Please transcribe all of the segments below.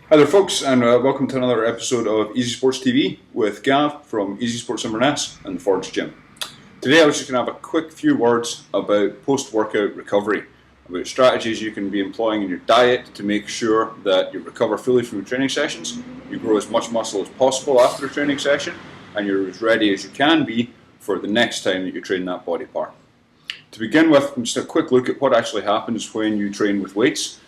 Hi there folks, and welcome to another episode of Easy Sports TV with Gav from Easy Sports Inverness and the Forge Gym. Today I was just going to have a quick few words about post-workout recovery, about strategies you can be employing in your diet to make sure that you recover fully from your training sessions, you grow as much muscle as possible after a training session, and you're as ready as you can be for the next time that you train that body part. To begin with, just a quick look at what actually happens when you train with weights.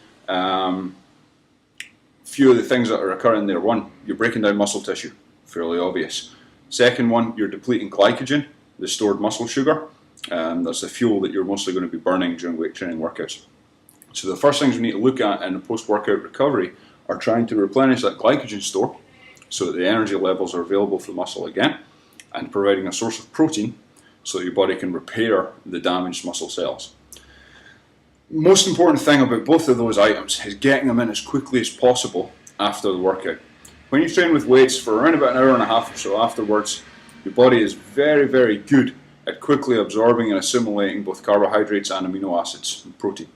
Few of the things that are occurring there. One, you're breaking down muscle tissue, fairly obvious. Second one, you're depleting glycogen, the stored muscle sugar. That's the fuel that you're mostly going to be burning during weight training workouts. So the first things we need to look at in a post-workout recovery are trying to replenish that glycogen store so that the energy levels are available for the muscle again, and providing a source of protein so that your body can repair the damaged muscle cells. Most important thing about both of those items is getting them in as quickly as possible after the workout. When you train with weights for around about an hour and a half or so afterwards, your body is very, very good at quickly absorbing and assimilating both carbohydrates and amino acids and protein.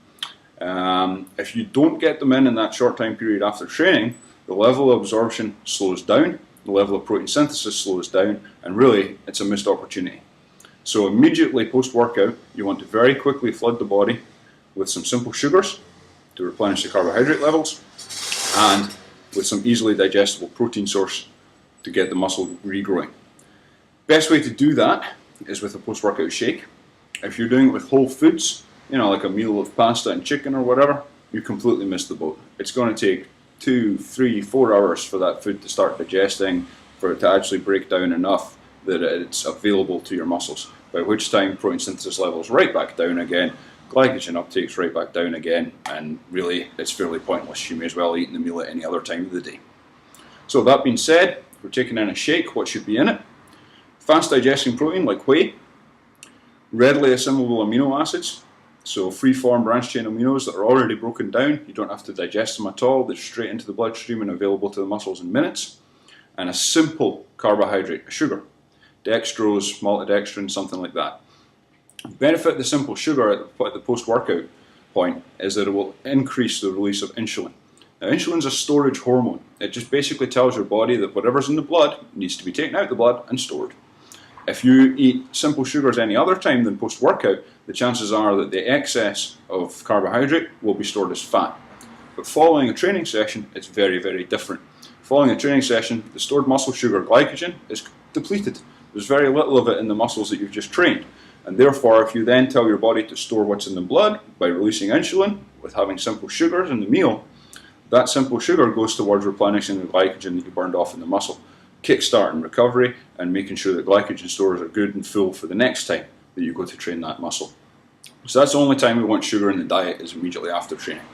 If you don't get them in that short time period after training, the level of absorption slows down, the level of protein synthesis slows down, and really it's a missed opportunity. So immediately post-workout, you want to very quickly flood the body with some simple sugars to replenish the carbohydrate levels, and with some easily digestible protein source to get the muscle regrowing. Best way to do that is with a post-workout shake. If you're doing it with whole foods, like a meal of pasta and chicken or whatever, you completely miss the boat. It's going to take 2, 3, 4 hours for that food to start digesting, for it to actually break down enough that it's available to your muscles, by which time protein synthesis levels right back down again, glycogen uptake's right back down again, and really it's fairly pointless. You may as well eat the meal at any other time of the day. So that being said, if we're taking in a shake, what should be in it? Fast digesting protein like whey, readily assimilable amino acids, so free-form branched-chain aminos that are already broken down, you don't have to digest them at all, they're straight into the bloodstream and available to the muscles in minutes, and a simple carbohydrate, a sugar, dextrose, maltodextrin, something like that. The benefit of the simple sugar at the post-workout point is that it will increase the release of insulin. Now, insulin is a storage hormone. It just basically tells your body that whatever's in the blood needs to be taken out of the blood and stored. If you eat simple sugars any other time than post-workout, the chances are that the excess of carbohydrate will be stored as fat. But following a training session, it's very, very different. Following a training session, the stored muscle sugar glycogen is depleted. There's very little of it in the muscles that you've just trained. And therefore, if you then tell your body to store what's in the blood by releasing insulin with having simple sugars in the meal, that simple sugar goes towards replenishing the glycogen that you burned off in the muscle, kickstarting recovery and making sure that glycogen stores are good and full for the next time that you go to train that muscle. So that's the only time we want sugar in the diet, is immediately after training.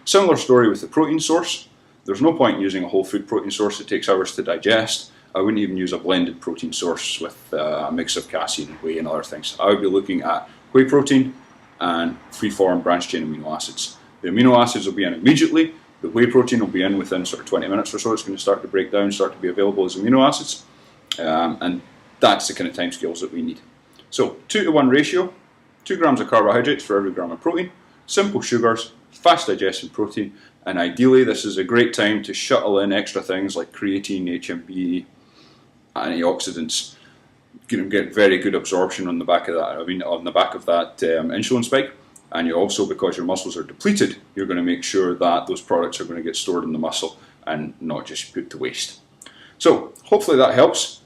Similar story with the protein source. There's no point in using a whole food protein source that takes hours to digest. I wouldn't even use a blended protein source with a mix of casein and whey and other things. I would be looking at whey protein and free-form branched-chain amino acids. The amino acids will be in immediately. The whey protein will be in within sort of 20 minutes or so. It's going to start to break down, start to be available as amino acids. And that's the kind of time scales that we need. So 2-to-1 ratio, 2 grams of carbohydrates for every gram of protein, simple sugars, fast digesting protein, and ideally this is a great time to shuttle in extra things like creatine, HMB, antioxidants, get very good absorption on the back of that. Insulin spike, and you also, because your muscles are depleted, you're going to make sure that those products are going to get stored in the muscle and not just put to waste. So hopefully that helps,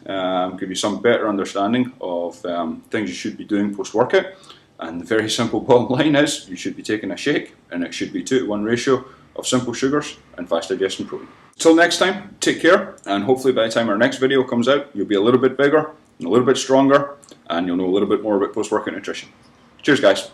give you some better understanding of things you should be doing post-workout. And the very simple bottom line is you should be taking a shake, and it should be 2-to-1 ratio of simple sugars and fast digesting protein. Till next time, take care, and hopefully by the time our next video comes out, you'll be a little bit bigger and a little bit stronger, and you'll know a little bit more about post-workout nutrition. Cheers, guys.